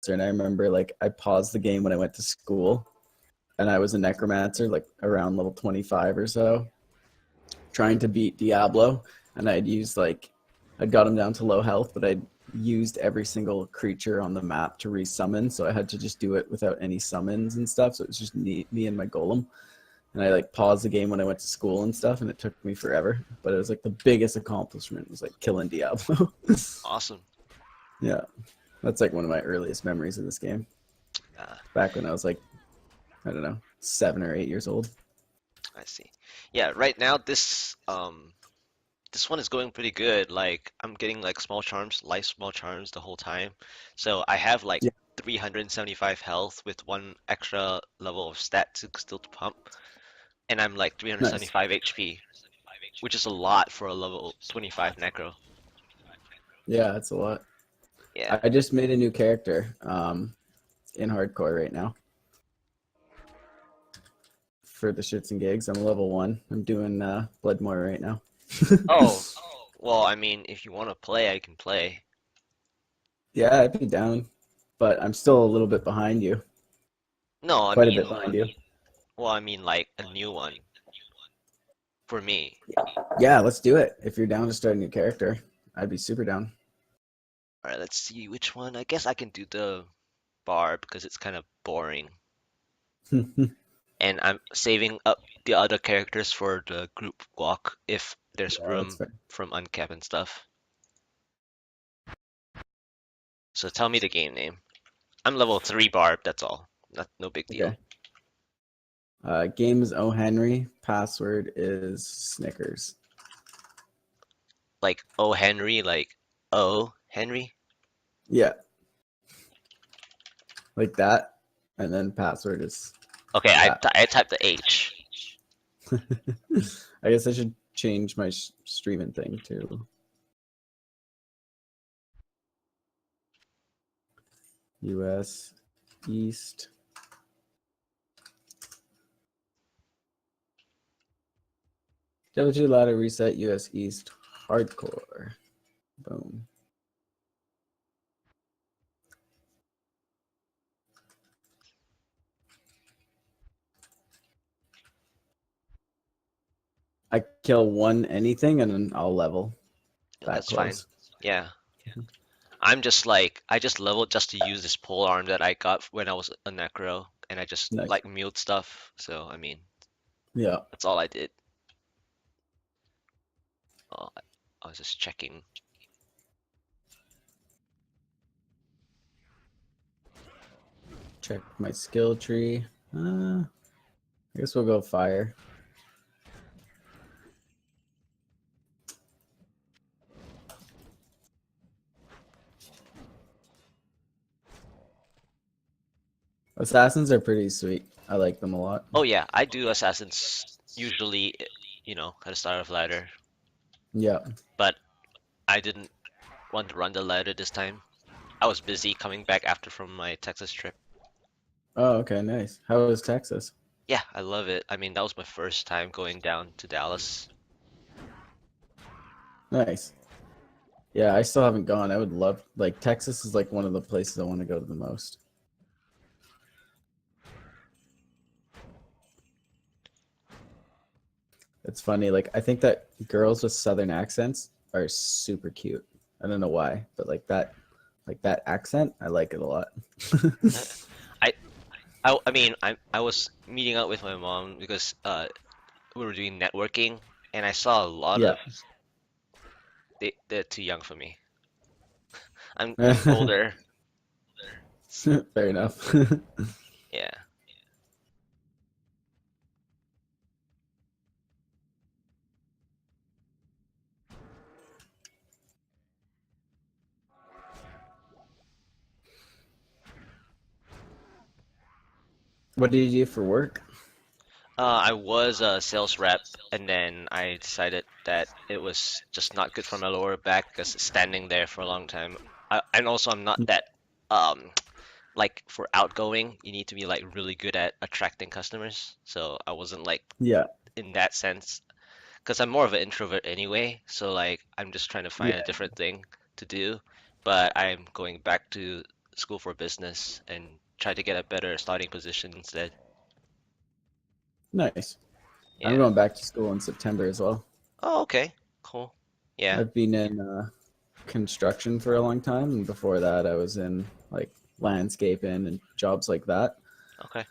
and I remember like I paused the game when I went to school, and I was a necromancer like around level 25 or so, trying to beat Diablo, and I'd got him down to low health, but I'd used every single creature on the map to resummon, so I had to just do it without any summons and stuff. So it was just me and my golem, and I like paused the game when I went to school and stuff, and it took me forever. But it was like the biggest accomplishment was like killing Diablo. Awesome. Yeah, that's like one of my earliest memories of this game. Back when I was like, I don't know, 7 or 8 years old. I see. Yeah, right now this one is going pretty good. Like I'm getting like small charms, life small charms the whole time. So I have like Yeah, 375 health with one extra level of stat to still to pump, and I'm like nice. 375 HP, which is a lot for a level 25 necro. Yeah, that's a lot. Yeah. I just made a new character in hardcore right now for the shits and gigs. I'm level 1. I'm doing Bloodmore right now. Oh, well, I mean, if you want to play, I can play. Yeah, I'd be down, but I'm still a little bit behind you. No, I Quite a mean, bit behind you. well, I mean like a new one for me. Yeah, let's do it. If you're down to start a new character, I'd be super down. All right, let's see which one. I guess I can do the bar because it's kind of boring. And I'm saving up the other characters for the group walk if there's Yeah, that's room fair. from uncap and stuff. So tell me the game name. I'm level 3 barb, that's all. No big deal. Okay. Game is O Henry. Password is Snickers. Like O Henry, like O Henry. Yeah, like that. And then password is Okay, that. I typed the H. I guess I should change my streaming thing to US East. W2 ladder reset US East hardcore. Boom. I kill one anything and then I'll level that That's fine. close. Yeah. I'm just like I just leveled just to use this pole arm that I got when I was a necro, and I just Nice. like mute stuff. So I mean, Yeah. that's all I did. Oh, I was just checking. Check my skill tree. I guess we'll go fire. Assassins are pretty sweet. I like them a lot. Oh yeah, I do assassins usually, at the start of ladder, Yeah. but I didn't want to run the ladder this time. I was busy coming back after from my Texas trip. Oh, okay, nice. How was Texas? Yeah, I love it. I mean, that was my first time going down to Dallas. Nice. Yeah, I still haven't gone. I would love, like, Texas is like one of the places I want to go to the most. It's funny, like, I think that girls with southern accents are super cute. I don't know why, but like that accent, I like it a lot. I I mean, I was meeting up with my mom because we were doing networking, and I saw a lot Yeah. of they're too young for me. I'm older. Fair enough. Yeah. What do you do for work? I was a sales rep, and then I decided that it was just not good for my lower back because standing there for a long time. And also, I'm not that um like for outgoing. You need to be like really good at attracting customers. So I wasn't like Yeah. in that sense because I'm more of an introvert anyway. So like I'm just trying to find a Yeah. different thing to do. But I'm going back to school for business and try to get a better starting position instead. Nice. I'm Yeah. going back to school in September as well. Oh, okay. Cool. Yeah. I've been in construction for a long time, and before that, I was in like landscaping and jobs like that. Okay.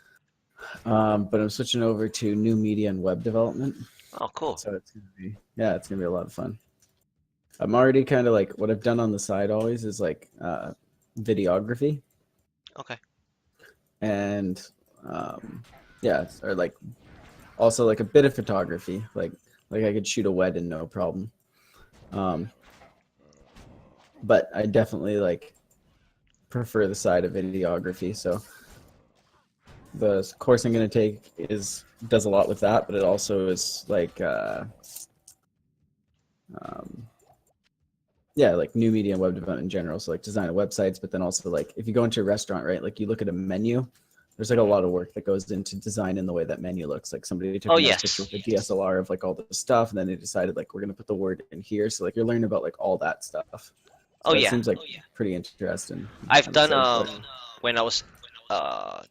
But I'm switching over to new media and web development, Oh, cool. so it's gonna be it's gonna be a lot of fun. I'm already kind of like what I've done on the side always is like videography Okay. and or like also like a bit of photography. Like I could shoot a wedding no problem. Um, but I definitely like prefer the side of videography. So the course I'm going to take does a lot with that, but it also is like um, like new media and web development in general. So like design of websites, but then also like if you go into a restaurant, right? Like you look at a menu, there's like a Mhm. lot of work that goes into designing the way that menu looks. Like somebody took Oh, a nice picture yes. with a DSLR of like all the stuff, and then they decided like we're gonna put the word in here. So like you're learning about like all that stuff. Oh, So it yeah. seems like pretty interesting. I've I'm done excited for it. when I was uh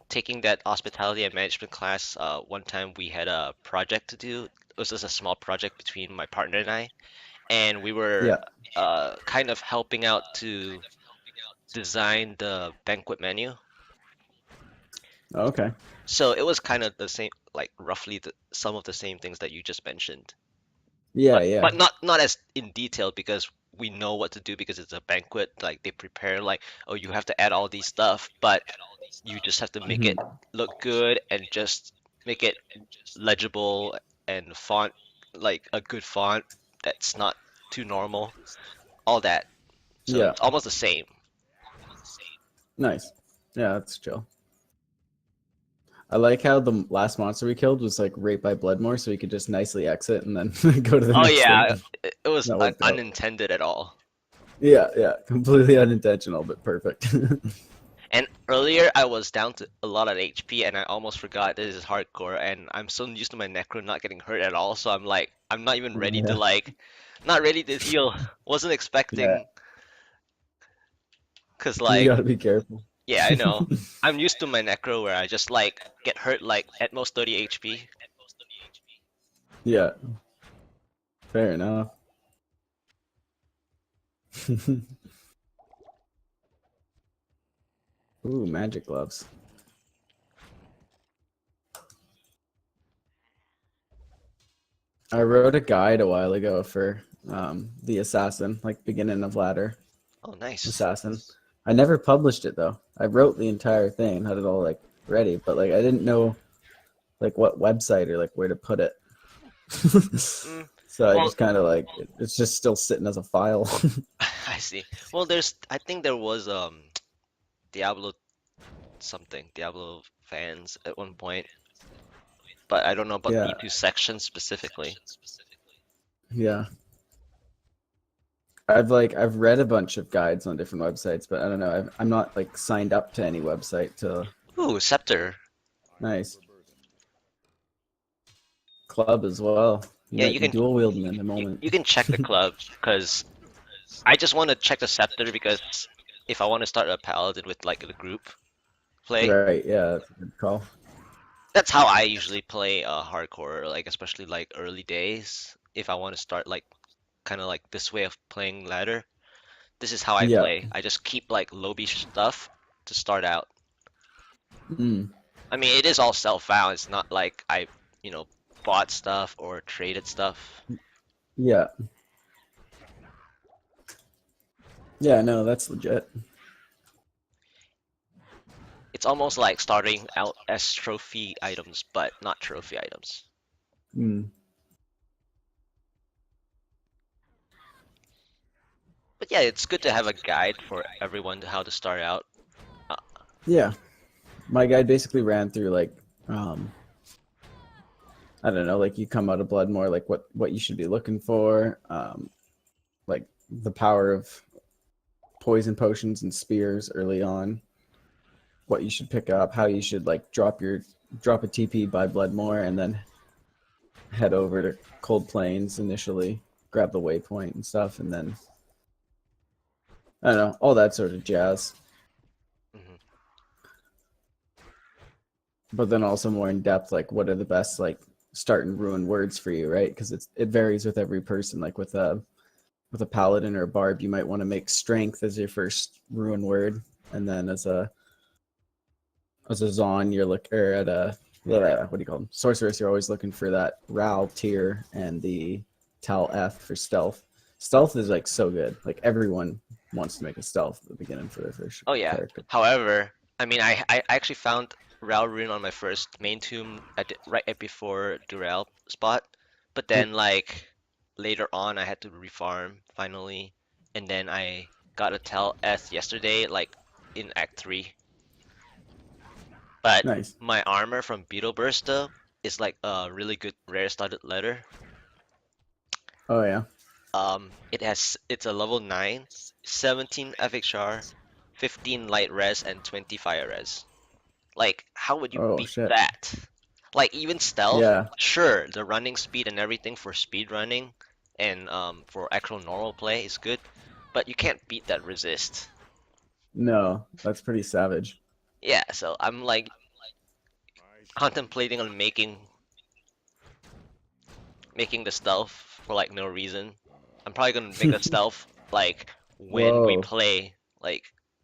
taking that hospitality and management class, one time we had a project to do. It was just a small project between my partner and I, and we were Yeah. kind of helping out to design the banquet menu. Okay. So it was kind of the same, like roughly some of the same things that you just mentioned, Yeah. but Yeah. not as in detail because we know what to do because it's a banquet. Like they prepare like, oh, you have to add all these stuff, but you just have to make Mhm. it look good and just make it legible and font like a good font that's not too normal. All that. So Yeah. it's almost the same. Nice. Yeah, that's chill. I like how the last monster we killed was like raped by Bloodmore, so we could just nicely exit and then go to the Oh next thing. yeah, it was That worked out. unintended at all. Yeah, yeah, completely unintentional, but perfect. And earlier I was down to a lot of HP and I almost forgot this is hardcore and I'm so used to my necro not getting hurt at all, so I'm like I'm not even ready to Yeah, like not ready to heal. Wasn't yeah, expecting cause you like gotta be careful. yeah, I know. I'm used to my necro where I just like get hurt like at most 30 HP. Yeah, fair enough. Ooh, magic gloves. I wrote a guide a while ago for the assassin, like beginning of ladder Oh, nice. assassin. I never published it though. I wrote the entire thing and had it all like ready, but like I didn't know like what website or like where to put it. Mm, So I well, just kind of like it's just still sitting as a file. I see. Well, there's I think there was Diablo something, Diablo fans at one point, but I don't know about Yeah, the two sections specifically. yeah. I've read a bunch of guides on different websites, but I don't know. I'm not like signed up to any website to Ooh, Scepter. nice club as well. You Yeah, might be dual wielding in a moment. you can check the club because I just want to check the Scepter because if I want to start a paladin with like the group play, Right? Yeah, that's a good call. that's how I usually play hardcore, like especially like early days. If I want to start like kind of like this way of playing ladder, this is how I Yeah. play. I just keep like lobby stuff to start out. Mm. I mean, it is all self-found. It's not like I, you know, bought stuff or traded stuff. Yeah. Yeah. No, that's legit. It's almost like starting out as trophy items, but not trophy items. Mm. But yeah, it's good to have a guide for everyone to how to start out. Uh, Yeah. My guide basically ran through like um I don't know, like you come out of Bloodmore, like what you should be looking for, like the power of poison potions and spears early on, what you should pick up, how you should like drop a TP by Bloodmore, and then head over to Cold Plains initially, grab the waypoint and stuff, and then I don't know, all that sort of jazz. but then also more in depth, like what are the best like start and ruin words for you, right? Because it varies with every person. Like with a paladin or a barb, you might want to make strength as your first ruin word, and then as a Zon, you're or at a what do you call them? Sorceress, you're always looking for that Ral tier and the Tal F for stealth. Stealth is like so good. Like everyone wants to make a stealth at the beginning for their first Oh yeah. character. However, I mean, I actually found Ral Rune on my first main tomb right before Durel spot, but then like later on I had to refarm finally, and then I got a Tel S yesterday, like in Act 3. But Nice. my armor from Beetle Burst though is like a really good rare studded leather. Oh yeah. It's a level 9, 17 FXR, 15 light res, and 20 fire res. Like, how would you Oh beat shit. that? Like, even stealth, Yeah. sure, the running speed and everything for speed running and for actual normal play is good, but you can't beat that resist. No, that's pretty savage. Yeah, so I'm like contemplating on making the stealth for like no reason. I'm probably gonna make a stealth like when we Whoa. play, like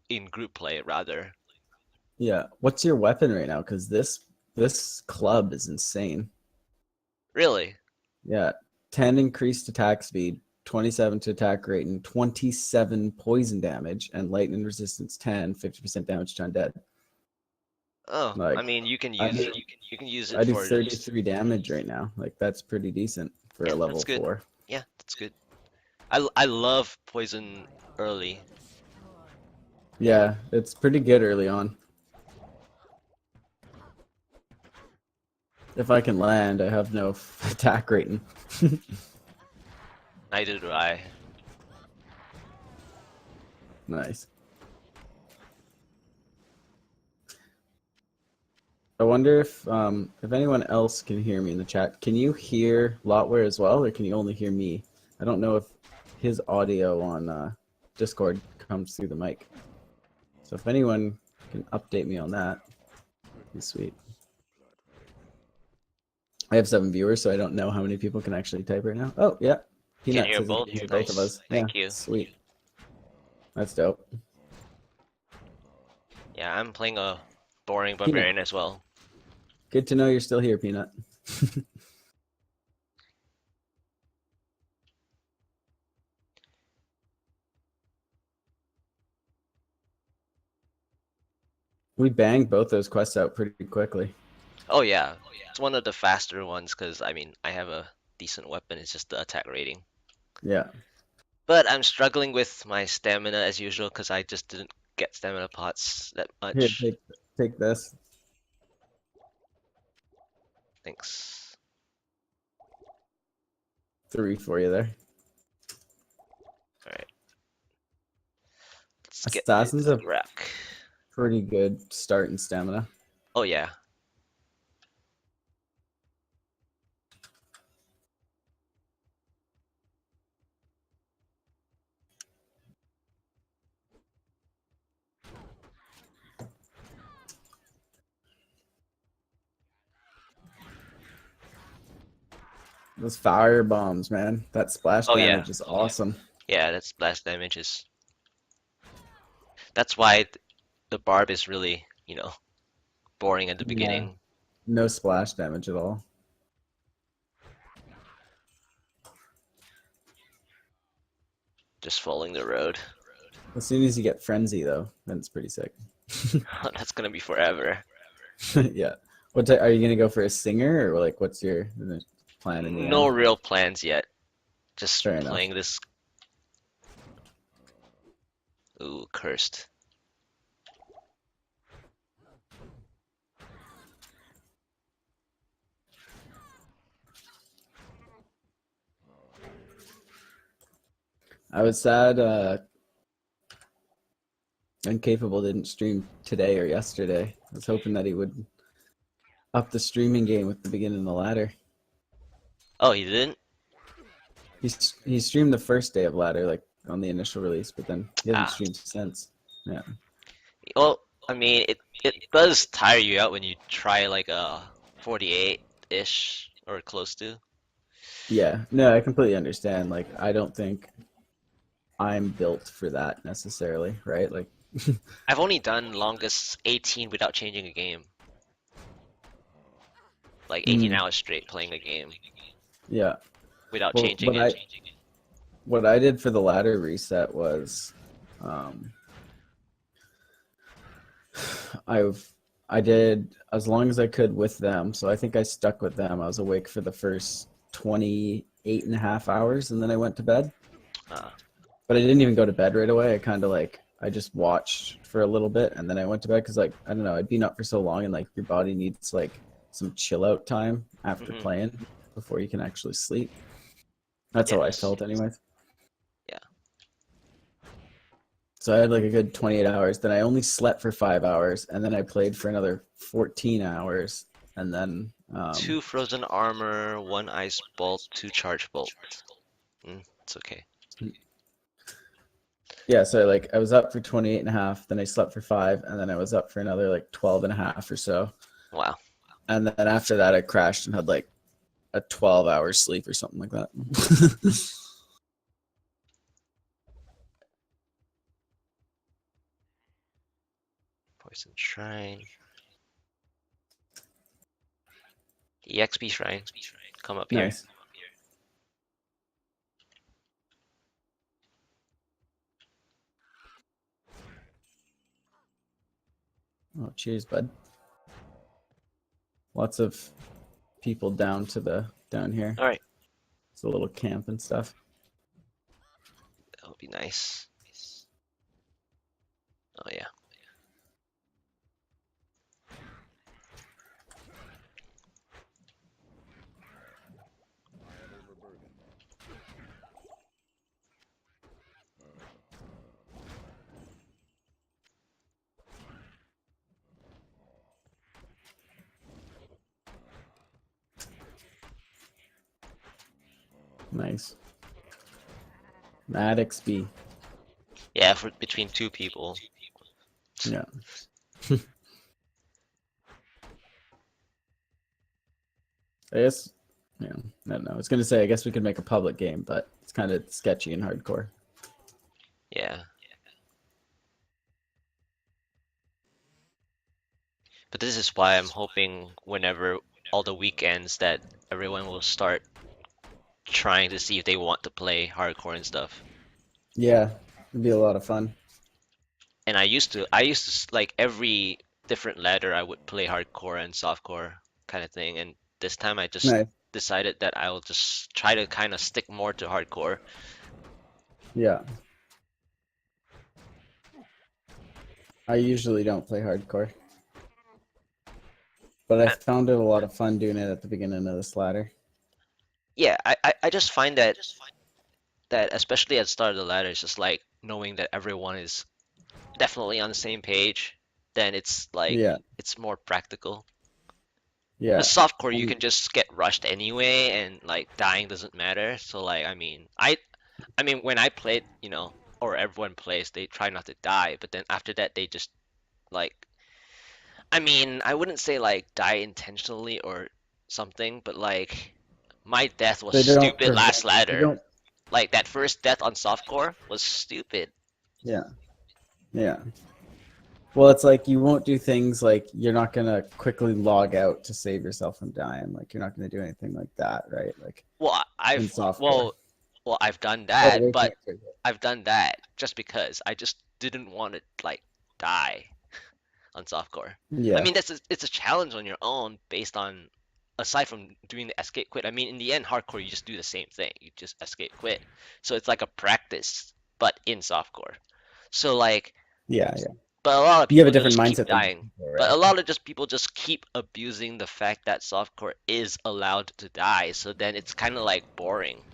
in group play rather. Yeah. What's your weapon right now? Because this club is insane. Really? Yeah. 10 increased attack speed, 27 to attack rate, and 27 poison damage, and lightning resistance 10, 50% damage to undead. Oh, I Like mean, I do you can use I it do for just 33 damage right now. Like that's pretty decent for yeah, a that's level good. 4. Yeah, that's good. I love poison early. Yeah, it's pretty good early on. If I can land, I have no attack rating. Neither do I. Nice. I wonder if anyone else can hear me in the chat. Can you hear Lotware as well, or can you only hear me? I don't know if his audio on Discord comes through the mic. So if anyone can update me on that, be sweet. I have 7 viewers, so I don't know how many people can actually type right now. Oh yeah, Can Peanut hear says he both. can hear both of Nice. us. Yeah, Thank you. sweet. That's dope. Yeah, I'm playing a boring Peanut, barbarian as well. good to know you're still here, Peanut. We banged both those quests out pretty quickly. Oh yeah, it's one of the faster ones because I mean I have a decent weapon. It's just the attack rating. Yeah. But I'm struggling with my stamina as usual because I just didn't get stamina pots that Here, much. take this. Thanks. 3 for you there. All right, let's get Assassin's this a rack. pretty good start in stamina. Oh yeah. Those fire bombs, man. That splash Oh yeah. damage is awesome. Yeah, that's blast damage is. That's why the barb is really, boring at the Yeah. beginning. No splash damage at all. Just following the road. As soon as you get frenzy, though, then it's pretty sick. That's gonna be forever. Yeah. Are you gonna go for a singer or like what's your plan in the No end? real plans yet. Just Fair enough. playing this. Ooh, cursed. I was sad Incapable didn't stream today or yesterday. I was hoping that he would up the streaming game with the beginning of the ladder. Oh, he didn't? He streamed the first day of ladder, like on the initial release, but then he hasn't Ah. streamed since. Yeah. Well, I mean, it does tire you out when you try like a 48-ish or close to. Yeah, no, I completely understand. Like, I don't think I'm built for that necessarily, right? Like, I've only done longest 18 without changing a game. Like 18 mm, hours straight playing a game yeah. without Well, changing it. what I did for the ladder reset was, um, I've I did as long as I could with them. So I think I stuck with them. I was awake for the first 28 and a half hours, and then I went to bed. Uh, But I didn't even go to bed right away. I kind of like I just watched for a little bit, and then I went to bed because like I don't know, I'd been up for so long, and like your body needs like some chill out time after hmm playing before you can actually sleep. That's how I Yes. felt, anyways. Yeah. So I had like a good 28 hours. Then I only slept for 5 hours, and then I played for another 14 hours, and then Two frozen armor, one ice bolt, two charge bolt. It's okay. yeah, so like I was up for 28 and a half, then I slept for 5, and then I was up for another like 12 and a half or so. Wow. And then after that I crashed and had like a 12-hour sleep or something like that. Poison Shrine. EXP Shrine. Come up here. Nice. Oh, cheers, bud. Lots of people down here. Alright. It's a little camp and stuff. That would be nice. Oh yeah. Nice. Mad XP. Yeah, for between two people. Yeah. I guess, yeah, I don't know. I was gonna say I guess we could make a public game, but it's kind of sketchy and hardcore. Yeah. But this is why I'm hoping whenever all the weekends that everyone will start trying to see if they want to play hardcore and stuff. Yeah, it'd be a lot of fun. And like every different ladder I would play hardcore and softcore kind of thing. And this time I just Nice. decided that I'll just try to kind of stick more to hardcore. Yeah. I usually don't play hardcore, but I Uh, found it a lot of fun doing it at the beginning of this ladder. Yeah, I just find that especially at the start of the ladder, it's just like knowing that everyone is definitely on the same page, then it's like Yeah, it's more practical. yeah, Because softcore you and can just get rushed anyway, and like dying doesn't matter. So like I mean when I played, or everyone plays, they try not to die, but then after that they just like I wouldn't say like die intentionally or something, but like my death was they don't stupid last prevent. They ladder. don't. Like that first death on softcore was stupid. Yeah, yeah. Well, it's like you won't do things like you're not gonna quickly log out to save yourself from dying. Like you're not gonna do anything like that, right? Like Well, in I've softcore. well, well, I've done Oh, that, they but can't do it. I've done that just because I just didn't want to like die on softcore. I Yeah, mean, it's a challenge on your own based on aside from doing the escape quit. I mean, in the end, hardcore you just do the same thing. You just escape quit. So it's like a practice, but in softcore. So like, yeah, yeah. but a lot of You have a people different just keep mindset than dying. people, But right? a lot of just people just keep abusing the fact that softcore is allowed to die. So then it's kind of like boring.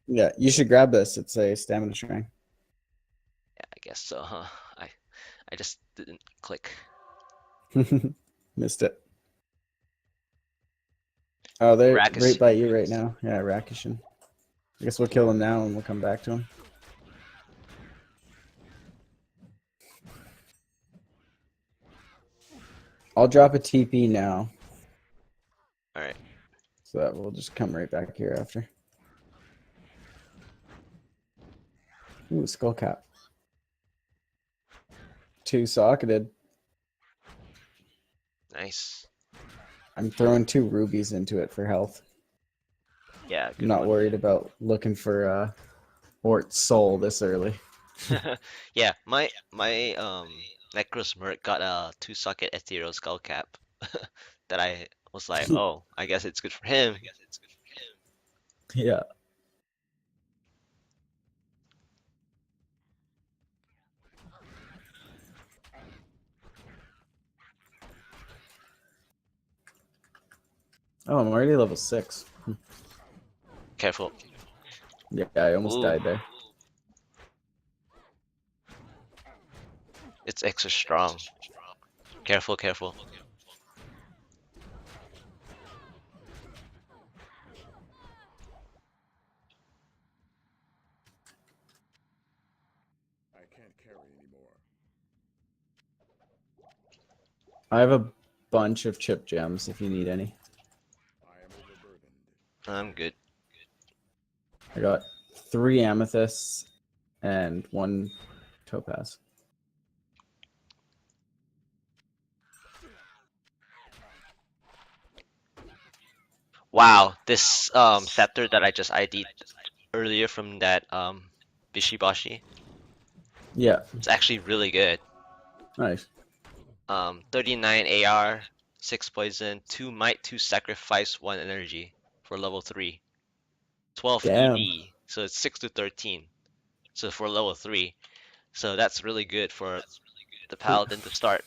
Yeah, you should grab this. It's a stamina shrine. Yeah, I guess so, huh? I just didn't click. Missed it. Oh, they're right Rakus. by you right now. Yeah, Rakishin. I guess we'll kill him now and we'll come back to him. I'll drop a TP now, All right. so that we'll just come right back here after. Ooh, skull cap. 2 socketed. Nice. I'm throwing 2 rubies into it for health. Yeah, I'm good not one. worried about looking for Ort's soul this early. Yeah, my Necros Merc got a 2 socket Ethereal Skull Cap that I was like, oh, I guess it's good for him. Yeah. Oh, I'm already level 6. Careful. Yeah, I almost Ooh, died there. it's extra strong. Careful, careful. I have a bunch of chip gems if you need any. I'm good. I got 3 amethysts and 1 topaz. Wow, this scepter that I just ID'd earlier from that Bishiboshi, Yeah, it's actually really good. nice. 39 AR, 6 poison, 2 might, 2 sacrifice, 1 energy for level 3. 12 Damn. ED, so it's 6 to 13. So for level 3. So that's really good for the paladin to start.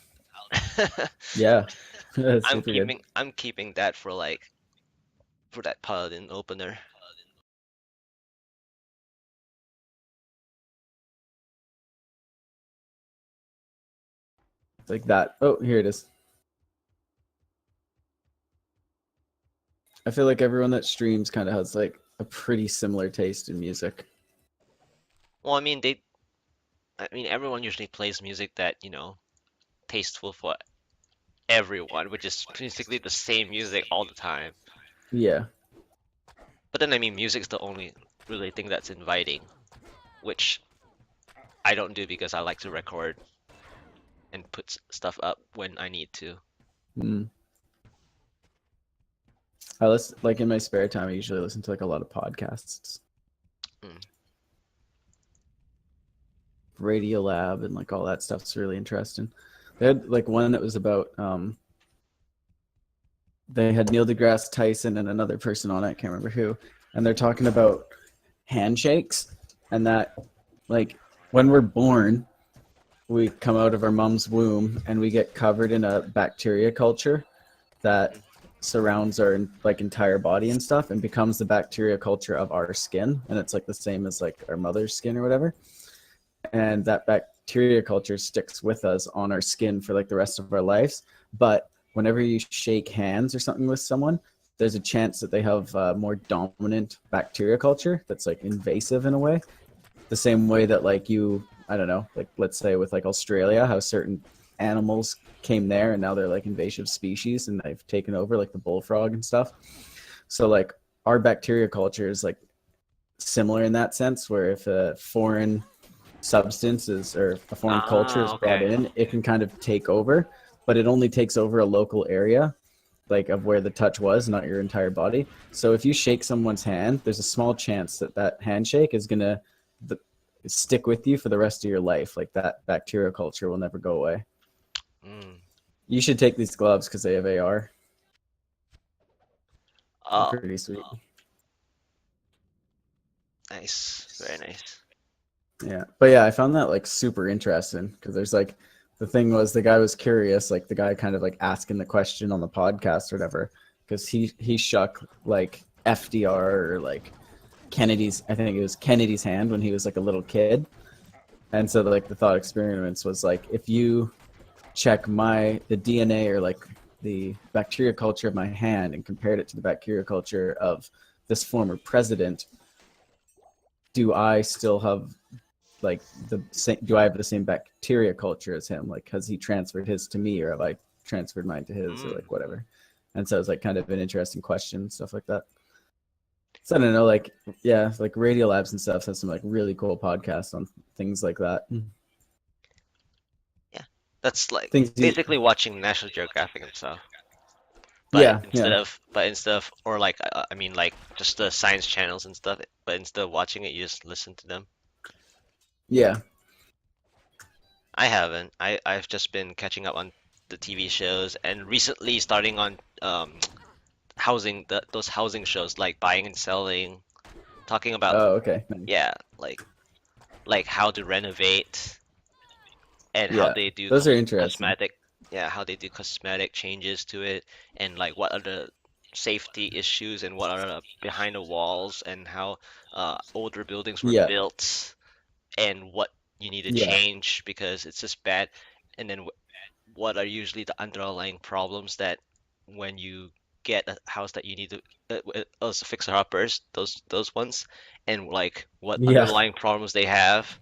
Yeah, that's super good. I'm keeping that for like for that paladin opener. Like that. Oh, here it is. I feel like everyone that streams kind of has like a pretty similar taste in music. Well, I mean everyone usually plays music that, you know, tasteful for everyone, which is basically the same music all the time. Yeah. But then I mean music's the only really thing that's inviting, which I don't do because I like to record and put stuff up when I need to. Mm. I listen like in my spare time. I usually listen to like a lot of podcasts, Mm. Radio Lab, and like all that stuff's really interesting. They had like one that was about they had Neil deGrasse Tyson and another person on it. I can't remember who, and they're talking about handshakes and that like when we're born, we come out of our mom's womb and we get covered in a bacteria culture that Mhm. surrounds our like entire body and stuff and becomes the bacteria culture of our skin, and it's like the same as like our mother's skin or whatever, and that bacteria culture sticks with us on our skin for like the rest of our lives. But whenever you shake hands or something with someone, there's a chance that they have more dominant bacteria culture that's like invasive in a way, the same way that like you, I don't know, like let's say with like Australia, how certain animals came there and now they're like invasive species and they've taken over like the bullfrog and stuff. So like our bacteria culture is like similar in that sense, where if a foreign substance is or a foreign culture is Ah, brought okay. in, it can kind of take over, but it only takes over a local area like of where the touch was, not your entire body. So if you shake someone's hand, there's a small chance that that handshake is gonna stick with you for the rest of your life. Like that bacterial culture will never go away. Mm. You should take these gloves because they have AR. They're Oh, pretty sweet. nice. Very nice. Yeah, but yeah, I found that like super interesting because there's like the thing was the guy was curious, like the guy kind of like asking the question on the podcast or whatever, because he shook like FDR or like Kennedy's, I think it was Kennedy's hand when he was like a little kid, and so like the thought experiments was like if you check the DNA or like the bacteria culture of my hand and compared it to the bacteria culture of this former president, do I still have like the same? Do I have the same bacteria culture as him? Like, has he transferred his to me, or have I transferred mine to his or Mm. like whatever. And so it's like kind of an interesting question, stuff like that. So I don't know, like yeah, like Radio Labs and stuff has some like really cool podcasts on things like that. Yeah, that's like Things you, basically watching National Geographic and stuff. But yeah, instead yeah, of, but instead of, or like, I mean, like just the science channels and stuff. But instead of watching it, you just listen to them. yeah. I haven't. I've just been catching up on the TV shows and recently starting on housing, those housing shows like buying and selling, talking about, Oh, okay. Nice. yeah, like how to renovate and how Yeah, they do those are interesting. cosmetic, yeah, how they do cosmetic changes to it, and like what are the safety issues and what are the behind the walls, and how older buildings were Yeah, built, and what you need to yeah, change because it's just bad, and then what are usually the underlying problems that when you get a house that you need to those fixer uppers, those ones, and like what yeah. underlying problems they have,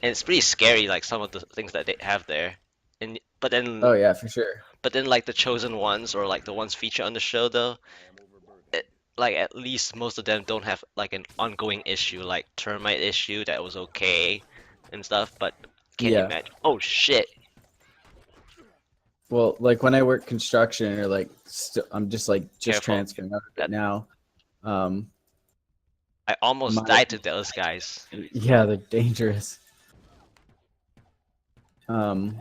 and it's pretty scary, like some of the things that they have there. And Oh yeah, for sure. but then like the chosen ones or like the ones featured on the show though, it, like at least most of them don't have like an ongoing issue, like termite issue that was okay and stuff. But can you Yeah. imagine? Oh shit! Well, like when I work construction or like I'm just like just Careful. transferring out of it That now. Um, I almost my died to those guys. yeah, they're dangerous. Um,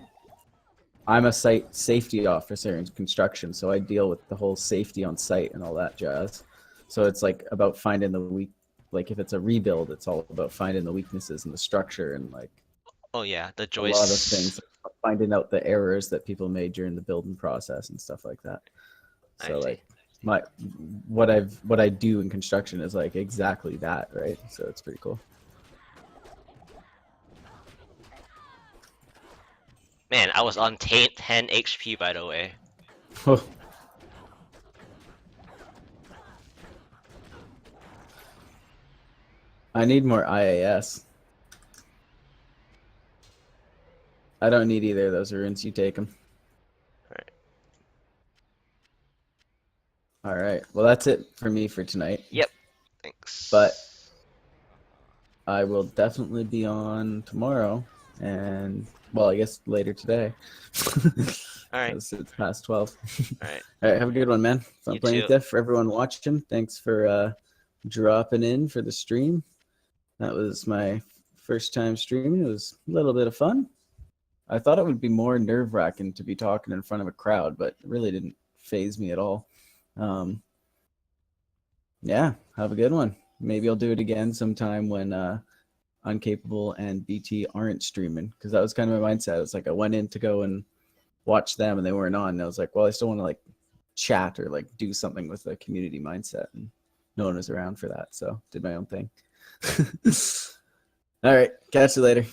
I'm a site safety officer in construction, so I deal with the whole safety on site and all that jazz. So it's like about finding the weak, like if it's a rebuild, it's all about finding the weaknesses in the structure and like Oh yeah, the a lot of joists. things, finding out the errors that people made during the building process and stuff like that. I So see. like my what I do in construction is like exactly that, right? So it's pretty cool. Man, I was on 10 HP by the way. I need more IAS. I don't need either of those runes. You take them. Alright. All right. Well, that's it for me for tonight. Yep. But Thanks. I will definitely be on tomorrow, and well, I guess later today, Alright. because it's past 12. Alright. All right. Have a good one, man. Fun You playing too. with you. For everyone watching, thanks for dropping in for the stream. That was my first time streaming. It was a little bit of fun. I thought it would be more nerve-wracking to be talking in front of a crowd, but it really didn't phase me at all. Um, yeah, have a good one. Maybe I'll do it again sometime when Uncapable and BT aren't streaming, because that was kind of my mindset. It's like I went in to go and watch them and they weren't on. And I was like, well, I still want to like chat or like do something with the community mindset, and no one was around for that, so did my own thing. All right, catch you later.